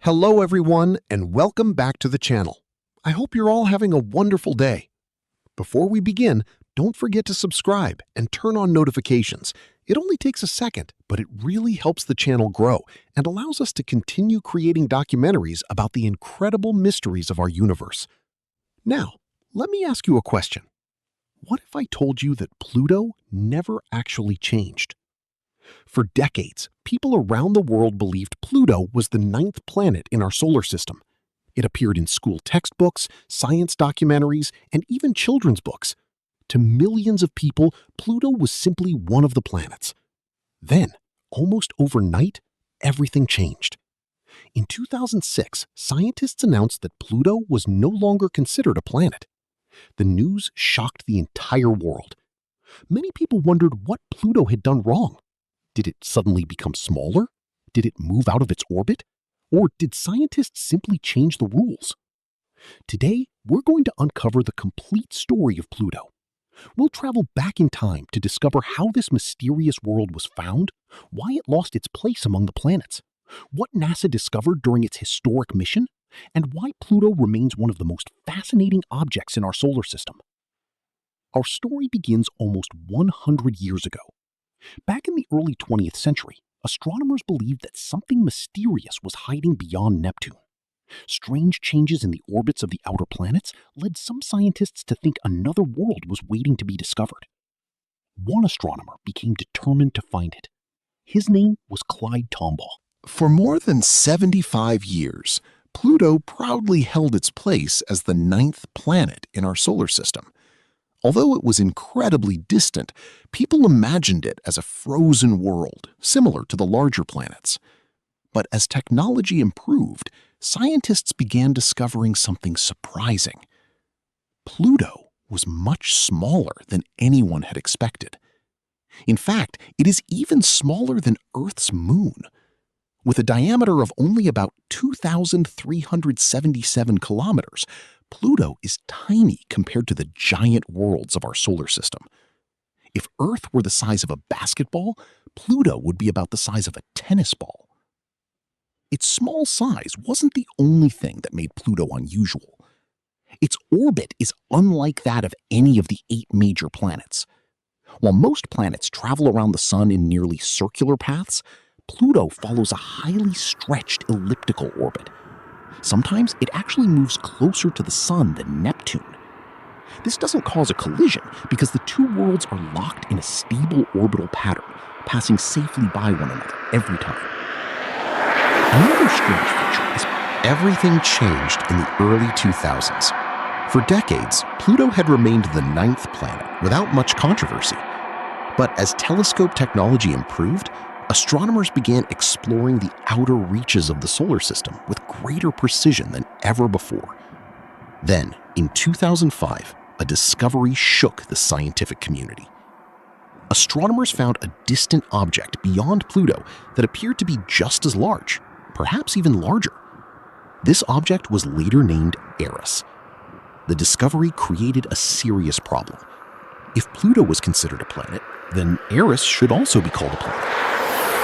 Hello everyone and welcome back to the channel. I hope you're all having a wonderful day. Before we begin, don't forget to subscribe and turn on notifications. It only takes a second, but it really helps the channel grow and allows us to continue creating documentaries about the incredible mysteries of our universe. Now, let me ask you a question. What if I told you that Pluto never actually changed? For decades, people around the world believed Pluto was the ninth planet in our solar system. It appeared in school textbooks, science documentaries, and even children's books. To millions of people, Pluto was simply one of the planets. Then, almost overnight, everything changed. In 2006, scientists announced that Pluto was no longer considered a planet. The news shocked the entire world. Many people wondered what Pluto had done wrong. Did it suddenly become smaller? Did it move out of its orbit? Or did scientists simply change the rules? Today, we're going to uncover the complete story of Pluto. We'll travel back in time to discover how this mysterious world was found, why it lost its place among the planets, what NASA discovered during its historic mission, and why Pluto remains one of the most fascinating objects in our solar system. Our story begins almost 100 years ago. Back in the early 20th century, astronomers believed that something mysterious was hiding beyond Neptune. Strange changes in the orbits of the outer planets led some scientists to think another world was waiting to be discovered. One astronomer became determined to find it. His name was Clyde Tombaugh. For more than 75 years, Pluto proudly held its place as the ninth planet in our solar system. Although it was incredibly distant, people imagined it as a frozen world, similar to the larger planets. But as technology improved, scientists began discovering something surprising. Pluto was much smaller than anyone had expected. In fact, it is even smaller than Earth's moon. With a diameter of only about 2,377 kilometers, Pluto is tiny compared to the giant worlds of our solar system. If Earth were the size of a basketball, Pluto would be about the size of a tennis ball. Its small size wasn't the only thing that made Pluto unusual. Its orbit is unlike that of any of the 8 major planets. While most planets travel around the Sun in nearly circular paths, Pluto follows a highly stretched elliptical orbit. Sometimes it actually moves closer to the Sun than Neptune. This doesn't cause a collision because the two worlds are locked in a stable orbital pattern, passing safely by one another every time. Another strange feature is everything changed in the early 2000s. For decades, Pluto had remained the ninth planet without much controversy. But as telescope technology improved, astronomers began exploring the outer reaches of the solar system with greater precision than ever before. Then, in 2005, a discovery shook the scientific community. Astronomers found a distant object beyond Pluto that appeared to be just as large, perhaps even larger. This object was later named Eris. The discovery created a serious problem. If Pluto was considered a planet, then Eris should also be called a planet.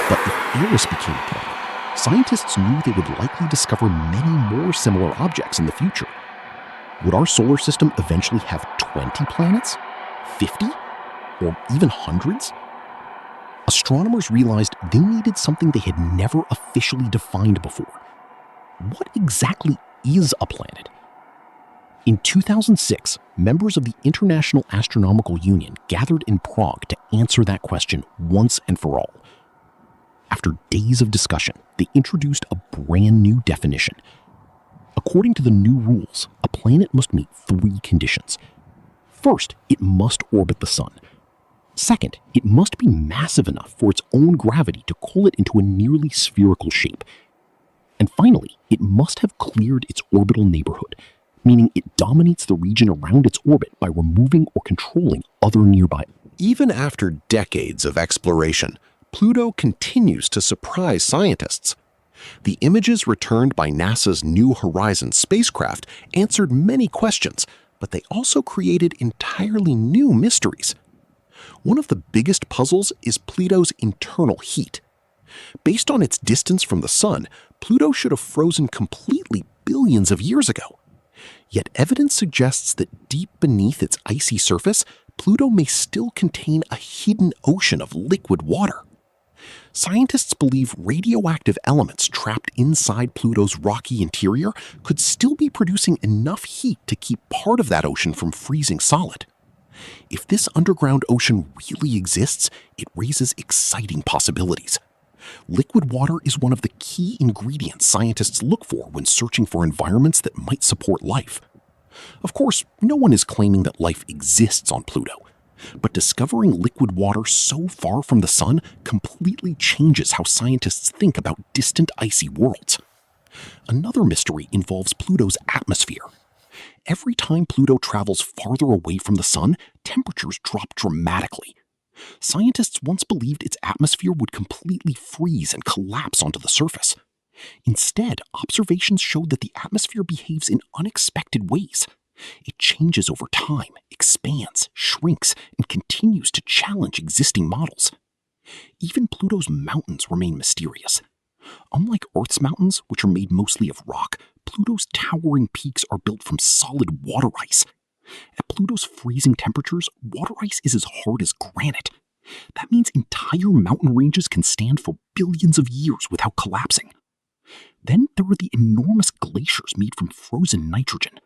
But if Eris became a planet, scientists knew they would likely discover many more similar objects in the future. Would our solar system eventually have 20 planets? 50? Or even hundreds? Astronomers realized they needed something they had never officially defined before. What exactly is a planet? In 2006, members of the International Astronomical Union gathered in Prague to answer that question once and for all. After days of discussion, they introduced a brand new definition. According to the new rules, a planet must meet 3 conditions. First, it must orbit the Sun. Second, it must be massive enough for its own gravity to cool it into a nearly spherical shape. And finally, it must have cleared its orbital neighborhood, meaning it dominates the region around its orbit by removing or controlling other nearby. Even after decades of exploration, Pluto continues to surprise scientists. The images returned by NASA's New Horizons spacecraft answered many questions, but they also created entirely new mysteries. One of the biggest puzzles is Pluto's internal heat. Based on its distance from the Sun, Pluto should have frozen completely billions of years ago. Yet evidence suggests that deep beneath its icy surface, Pluto may still contain a hidden ocean of liquid water. Scientists believe radioactive elements trapped inside Pluto's rocky interior could still be producing enough heat to keep part of that ocean from freezing solid. If this underground ocean really exists, it raises exciting possibilities. Liquid water is one of the key ingredients scientists look for when searching for environments that might support life. Of course, no one is claiming that life exists on Pluto, but discovering liquid water so far from the Sun completely changes how scientists think about distant icy worlds. Another mystery involves Pluto's atmosphere. Every time Pluto travels farther away from the Sun, temperatures drop dramatically. Scientists once believed its atmosphere would completely freeze and collapse onto the surface. Instead, observations showed that the atmosphere behaves in unexpected ways. It changes over time, expands, shrinks, and continues to challenge existing models. Even Pluto's mountains remain mysterious. Unlike Earth's mountains, which are made mostly of rock, Pluto's towering peaks are built from solid water ice. At Pluto's freezing temperatures, water ice is as hard as granite. That means entire mountain ranges can stand for billions of years without collapsing. Then there are the enormous glaciers made from frozen nitrogen.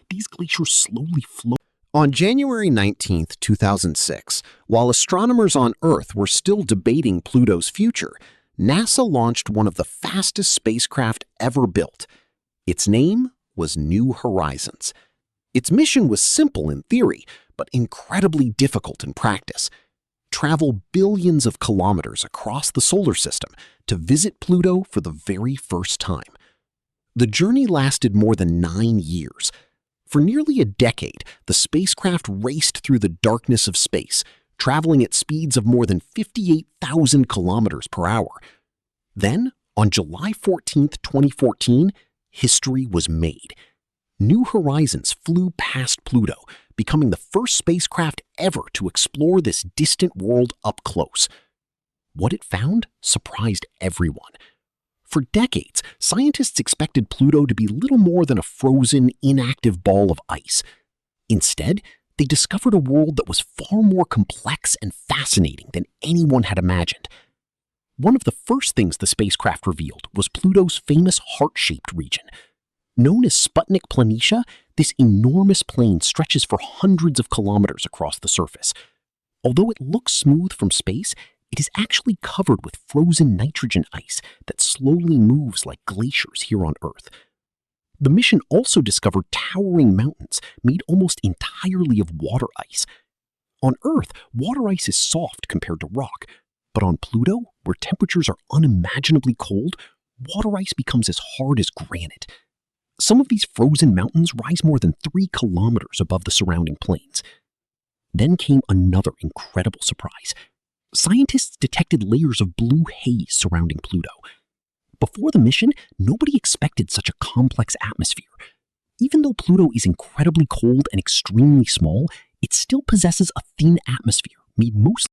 These glaciers slowly flow. On January 19, 2006, while astronomers on Earth were still debating Pluto's future, NASA launched one of the fastest spacecraft ever built. Its name was New Horizons. Its mission was simple in theory, but incredibly difficult in practice. Travel billions of kilometers across the solar system to visit Pluto for the very first time. The journey lasted more than 9 years. For nearly a decade, the spacecraft raced through the darkness of space, traveling at speeds of more than 58,000 kilometers per hour. Then, on July 14, 2014, history was made. New Horizons flew past Pluto, becoming the first spacecraft ever to explore this distant world up close. What it found surprised everyone. For decades, scientists expected Pluto to be little more than a frozen, inactive ball of ice. Instead, they discovered a world that was far more complex and fascinating than anyone had imagined. One of the first things the spacecraft revealed was Pluto's famous heart-shaped region. Known as Sputnik Planitia, this enormous plain stretches for hundreds of kilometers across the surface. Although it looks smooth from space, it is actually covered with frozen nitrogen ice that slowly moves like glaciers here on Earth. The mission also discovered towering mountains made almost entirely of water ice. On Earth, water ice is soft compared to rock, but on Pluto, where temperatures are unimaginably cold, water ice becomes as hard as granite. Some of these frozen mountains rise more than 3 kilometers above the surrounding plains. Then came another incredible surprise. Scientists detected layers of blue haze surrounding Pluto. Before the mission, nobody expected such a complex atmosphere. Even though Pluto is incredibly cold and extremely small, it still possesses a thin atmosphere made mostly